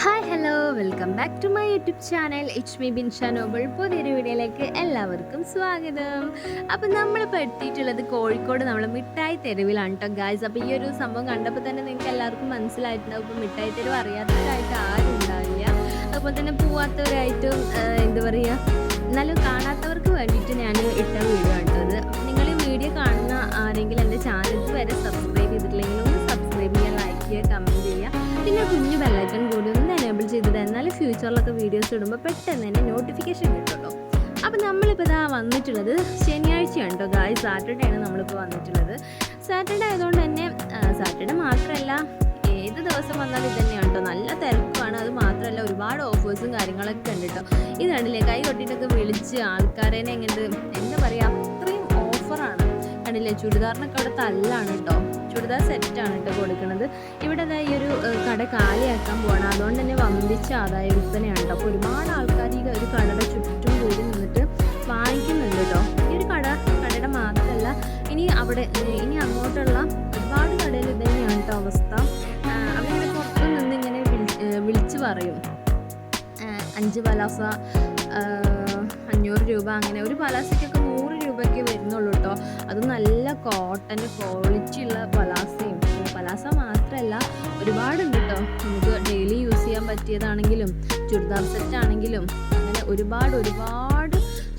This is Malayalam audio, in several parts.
Hi hello welcome back to my YouTube channel it's me Binsha Noble. പുതിയൊരു വീഡിയോയിലേക്ക് എല്ലാവർക്കും സ്വാഗതം. അപ്പം നമ്മളിപ്പോൾ എത്തിയിട്ടുള്ളത് കോഴിക്കോട് നമ്മൾ മിഠായി തെരുവിലാണ് കേട്ടോ ഗായ്സ്. അപ്പോൾ ഈ ഒരു സംഭവം കണ്ടപ്പോൾ തന്നെ നിങ്ങൾക്ക് എല്ലാവർക്കും മനസ്സിലായിട്ടുണ്ടാവും. ഇപ്പോൾ മിഠായി തെരുവ് അറിയാത്തവരായിട്ട് ആരും ഉണ്ടാവില്ല, അതുപോലെ തന്നെ പോവാത്തവരായിട്ടും എന്താ പറയുക, എന്നാലും കാണാത്തവർക്ക് വേണ്ടിയിട്ട് ഞാൻ ഇട്ട വീഡിയോ ആണ് കേട്ടോ അത്. നിങ്ങൾ ഈ വീഡിയോ കാണുന്ന ആരെങ്കിലും എൻ്റെ ചാനൽ ഇതുവരെ സബ്സ്ക്രൈബ് ചെയ്തിട്ടില്ലെങ്കിൽ ഒന്ന് സബ്സ്ക്രൈബ് ചെയ്യുക, ലൈക്ക് ചെയ്യുക, കമൻറ്റ് ചെയ്യുക, പിന്നെ കുഞ്ഞു ബെല്ലൈക്കൺ കൂടി ഒന്ന് എനേബിൾ ചെയ്തത്. എന്നാലും ഫ്യൂച്ചറിലൊക്കെ വീഡിയോസ് ഇടുമ്പോൾ പെട്ടെന്ന് തന്നെ നോട്ടിഫിക്കേഷൻ കിട്ടുമല്ലോ. അപ്പോൾ നമ്മളിപ്പോൾ ഇതാ വന്നിട്ടുള്ളത് ശനിയാഴ്ചയാണ് കേട്ടോ ഗായ്സ്. സാറ്റർഡേ ആണ് നമ്മളിപ്പോൾ വന്നിട്ടുള്ളത്. സാറ്റർഡേ ആയതുകൊണ്ട് തന്നെ സാറ്റർഡേ മാത്രമല്ല ഏത് ദിവസം വന്നാലും ഇത് തന്നെയാണ് കേട്ടോ, നല്ല തിരക്കാണ്. അത് മാത്രമല്ല ഒരുപാട് ഓഫേഴ്സും കാര്യങ്ങളൊക്കെ ഉണ്ട് കേട്ടോ. ഇത് കണ്ടില്ലേ, കൈ കൊട്ടിയിട്ടൊക്കെ വിളിച്ച് ആൾക്കാരേനെ എങ്ങനെ എന്താ പറയുക, അത്രയും ഓഫറാണ് കണ്ടില്ലേ. ചുരിദാറിനൊക്കെ അവിടെ തല്ലാണ് കേട്ടോ, ചുരിദാർ സെറ്റാണ് കേട്ടോ കൊടുക്കുന്നത്. ഇവിടെ ഈ ഒരു കട കാലിയാക്കാൻ പോവാണ്, അതുകൊണ്ട് തന്നെ വമ്പിച്ച ആദായ വിൽപ്പനയാണ് കേട്ടോ. അപ്പോൾ ഒരുപാട് ആൾക്കാർ ഈ ഒരു കടയുടെ ചുറ്റും കൂടി നിന്നിട്ട് വാങ്ങിക്കുന്നുണ്ട് കേട്ടോ. ഈ ഒരു കടയുടെ മാത്രമല്ല, ഇനി അങ്ങോട്ടുള്ള ഒരുപാട് കടയിൽ ഇത് തന്നെയാണ് കേട്ടോ അവസ്ഥ. അവരിങ്ങനെ പുറത്തു നിന്ന് ഇങ്ങനെ വിളിച്ച് പറയും 5 പലാസ 500 രൂപ, അങ്ങനെ ഒരു പലാസയ്ക്കൊക്കെ 100 രൂപയ്ക്ക് വരുന്നുള്ളൂ കേട്ടോ. അത് നല്ല കോട്ടൻ്റെ ക്വാളിറ്റി ഉള്ള പലാസയും, പലാസ മാത്രമല്ല ഒരുപാടുണ്ട് കേട്ടോ. നമുക്ക് ഡെയിലി യൂസ് ചെയ്യാൻ പറ്റിയതാണെങ്കിലും ചുരിദാർ സെറ്റാണെങ്കിലും അങ്ങനെ ഒരുപാട്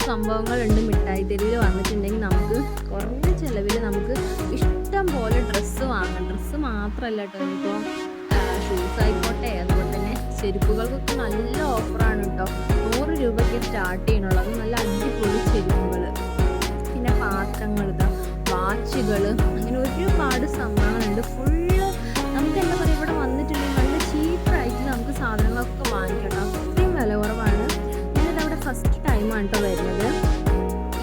സംഭവങ്ങളുണ്ട്. മിഠായി തെരുവിൽ വന്നിട്ടുണ്ടെങ്കിൽ നമുക്ക് കുറഞ്ഞ ചിലവിൽ നമുക്ക് ഇഷ്ടം പോലെ ഡ്രസ്സ് വാങ്ങാം. ഡ്രസ്സ് മാത്രമല്ല കേട്ടോ, ഇപ്പോൾ ഷൂസ് ആയിക്കോട്ടെ, അതുപോലെ തന്നെ ചെരുപ്പുകൾക്കൊക്കെ നല്ല ഓഫറാണ് കേട്ടോ. 100 രൂപയ്ക്ക് സ്റ്റാർട്ട് ചെയ്യണുള്ളൂ. അത് നല്ല അടിപൊളി ചെരുപ്പുകൾ, പിന്നെ പാത്രങ്ങൾ, വാച്ചുകൾ, അങ്ങനെ ഒരുപാട് സംഭവങ്ങളുണ്ട്. ഫുള്ള് നമുക്ക് എന്താ പറയുക, ഇവിടെ വന്നിട്ടുണ്ടെങ്കിൽ നല്ല ചീപ്പായിട്ട് നമുക്ക് സാധനങ്ങളൊക്കെ വാങ്ങിക്കണം. അത്രയും വില കുറവാണ്. ഞാനിതവിടെ ഫസ്റ്റ് ടൈമാണ് കേട്ടോ വരുന്നത്.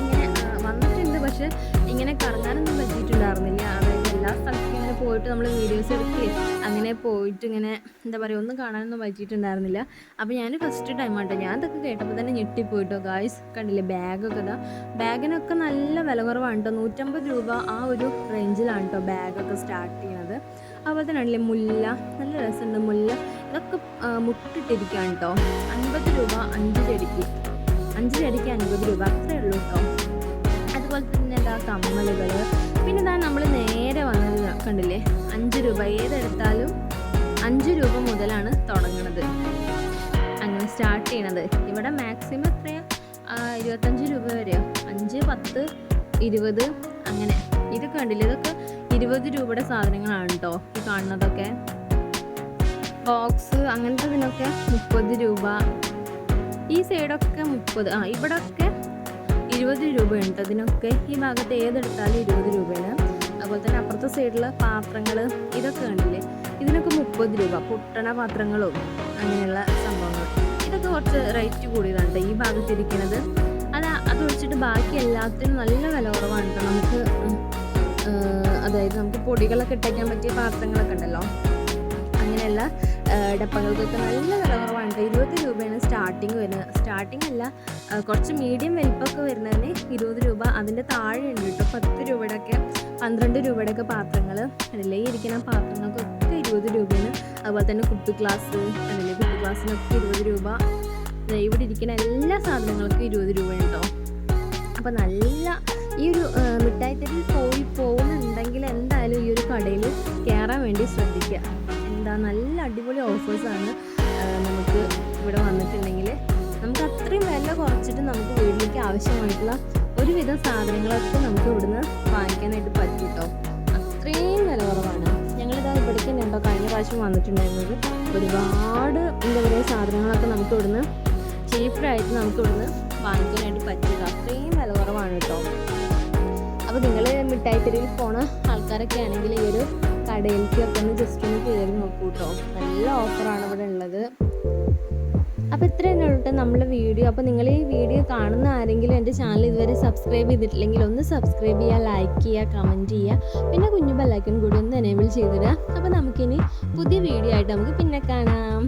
ഇങ്ങനെ വന്നിട്ടുണ്ട്, പക്ഷെ ഇങ്ങനെ കറങ്ങാനൊന്നും പറ്റിയിട്ടുണ്ടായിരുന്നില്ല. അതായത് എല്ലാ സ്ഥലത്തും ഇങ്ങനെ പോയിട്ട് നമ്മൾ വീഡിയോസ് എടുത്ത് അങ്ങനെ പോയിട്ട് ഇങ്ങനെ എന്താ പറയുക, ഒന്നും കാണാനൊന്നും പറ്റിയിട്ടുണ്ടായിരുന്നില്ല. അപ്പോൾ ഞാൻ ഫസ്റ്റ് ടൈമാണ് കേട്ടോ. ഞാൻ ഇതൊക്കെ കേട്ടപ്പോൾ തന്നെ ഞെട്ടിപ്പോയിട്ടോ ഗായ്സ്. കണ്ടില്ലേ ബാഗൊക്കെ, ബാഗിനൊക്കെ നല്ല വില കുറവാണ് കേട്ടോ. 150 രൂപ ആ ഒരു റേഞ്ചിലാണ് കേട്ടോ ബാഗൊക്കെ സ്റ്റാർട്ട് ചെയ്യുന്നത്. അതുപോലെ തന്നെ ആണല്ലേ മുല്ല, നല്ല രസമുണ്ട് മുല്ല. ഇതൊക്കെ മുട്ടിട്ടിരിക്കുകയാണ് കേട്ടോ. 50 രൂപ 5 ചെടിക്ക് 50 രൂപ, അത്രയേ ഉള്ളൂ കേട്ടോ. അതുപോലെ തന്നെ കമ്മലുകൾ, പിന്നെ നമ്മൾ നേരെ വന്നത് കണ്ടില്ലേ 5 രൂപ, ഏതെടുത്താലും 5 രൂപ മുതലാണ് തുടങ്ങുന്നത്, അങ്ങനെ സ്റ്റാർട്ട് ചെയ്യണത്. ഇവിടെ മാക്സിമം എത്രയാണ്, 25 രൂപ വരെയോ, 5, 10, 20 അങ്ങനെ. ഇതൊക്കെ കണ്ടില്ലേ, ഇതൊക്കെ 20 രൂപയുടെ സാധനങ്ങളാണ് കേട്ടോ ഈ കാണുന്നതൊക്കെ. ബോക്സ് അങ്ങനത്തെ ഇതിനൊക്കെ 30 രൂപ. ഈ സൈഡൊക്കെ 30, ഇവിടെയൊക്കെ 20 രൂപയുണ്ട് ഇതിനൊക്കെ. ഈ ഭാഗത്ത് ഏതെടുത്താലും 20 രൂപയാണ്. അതുപോലെ തന്നെ അപ്പുറത്തെ സൈഡിൽ പാത്രങ്ങൾ, ഇതൊക്കെ കണ്ടില്ലേ, ഇതിനൊക്കെ 30 രൂപ. പൊട്ടണ പാത്രങ്ങളും അങ്ങനെയുള്ള സംഭവങ്ങൾ, ഇതൊക്കെ കുറച്ച് റേറ്റ് കൂടിയതാണ് ഈ ഭാഗത്തിരിക്കുന്നത്. അത് ഒഴിച്ചിട്ട് ബാക്കി എല്ലാത്തിനും നല്ല വില കുറവാണ് കേട്ടോ. നമുക്ക് അതായത് നമുക്ക് പൊടികളൊക്കെ ഇട്ടയ്ക്കാൻ പറ്റിയ പാത്രങ്ങളൊക്കെ ഉണ്ടല്ലോ, അങ്ങനെയുള്ള ഡപ്പകൾക്കൊക്കെ നല്ല വില കുറവാണ്. 20 രൂപയാണ് സ്റ്റാർട്ടിങ് വരുന്നത്. സ്റ്റാർട്ടിങ് അല്ല, കുറച്ച് മീഡിയം വലിപ്പമൊക്കെ വരുന്നതിന് 20 രൂപ. അതിൻ്റെ താഴെ ഉണ്ട് കേട്ടോ 10 രൂപയുടെയൊക്കെ 12 രൂപയുടെയൊക്കെ പാത്രങ്ങൾ. അതിലേ ഇരിക്കുന്ന പാത്രങ്ങൾക്കൊക്കെ 20 രൂപയാണ്. അതുപോലെ തന്നെ കുപ്പി ഗ്ലാസ്, അതിലെ കുപ്പി ഗ്ലാസ്സിനൊക്കെ 20 രൂപ. ഇവിടെ ഇരിക്കുന്ന എല്ലാ സാധനങ്ങൾക്കും 20 രൂപയാണ് കേട്ടോ. അപ്പോൾ നല്ല ഈ ഒരു മിഠായി തെരുവിൽ പോകുന്നുണ്ടെങ്കിൽ എന്തായാലും ഈ ഒരു കടയിൽ കയറാൻ വേണ്ടി ശ്രദ്ധിക്കുക. നല്ല അടിപൊളി ഓഫേഴ്സാണ് നമുക്ക് ഇവിടെ വന്നിട്ടുണ്ടെങ്കിൽ. നമുക്ക് അത്രയും വില കുറച്ചിട്ട് നമുക്ക് വീട്ടിലേക്ക് ആവശ്യമായിട്ടുള്ള ഒരുവിധം സാധനങ്ങളൊക്കെ നമുക്ക് ഇവിടുന്ന് വാങ്ങിക്കാനായിട്ട് പറ്റും കേട്ടോ. അത്രയും വില കുറവാണ്. ഞങ്ങളിതാ ഇവിടേക്ക് തന്നെ കേട്ടോ കഴിഞ്ഞ പ്രാവശ്യം വന്നിട്ടുണ്ടായിരുന്നത്. ഒരുപാട് എന്താ പറയുക സാധനങ്ങളൊക്കെ നമുക്ക് ഇവിടുന്ന് ചീപ്പായിട്ട് നമുക്ക് ഇവിടുന്ന് വാങ്ങിക്കാനായിട്ട് പറ്റുക. അത്രയും വില കുറവാണ് കേട്ടോ. അപ്പോൾ നിങ്ങൾ മിഠായി തെരുവിൽ പോണ ആൾക്കാരൊക്കെ ആണെങ്കിൽ ഈ ഒരു കടയിലേക്കൊക്കെ ഒന്ന് ജസ്റ്റ് ഒന്ന് കയറി നോക്കൂ കേട്ടോ. നല്ല ഓഫറാണ് ഇവിടെ ഉള്ളത്. അപ്പോൾ ഇത്ര തന്നെ ഉള്ളൂ നമ്മളെ വീഡിയോ. അപ്പോൾ നിങ്ങൾ ഈ വീഡിയോ കാണുന്ന ആരെങ്കിലും എൻ്റെ ചാനൽ ഇതുവരെ സബ്സ്ക്രൈബ് ചെയ്തിട്ടില്ലെങ്കിൽ ഒന്ന് സബ്സ്ക്രൈബ് ചെയ്യുക, ലൈക്ക് ചെയ്യുക, കമൻറ്റ് ചെയ്യുക, പിന്നെ കുഞ്ഞു ബെല്ലൈക്കൺ കൂടി ഒന്ന് എനേബിൾ ചെയ്തിടുക. അപ്പോൾ നമുക്കിനി പുതിയ വീഡിയോ ആയിട്ട് നമുക്ക് പിന്നെ കാണാം.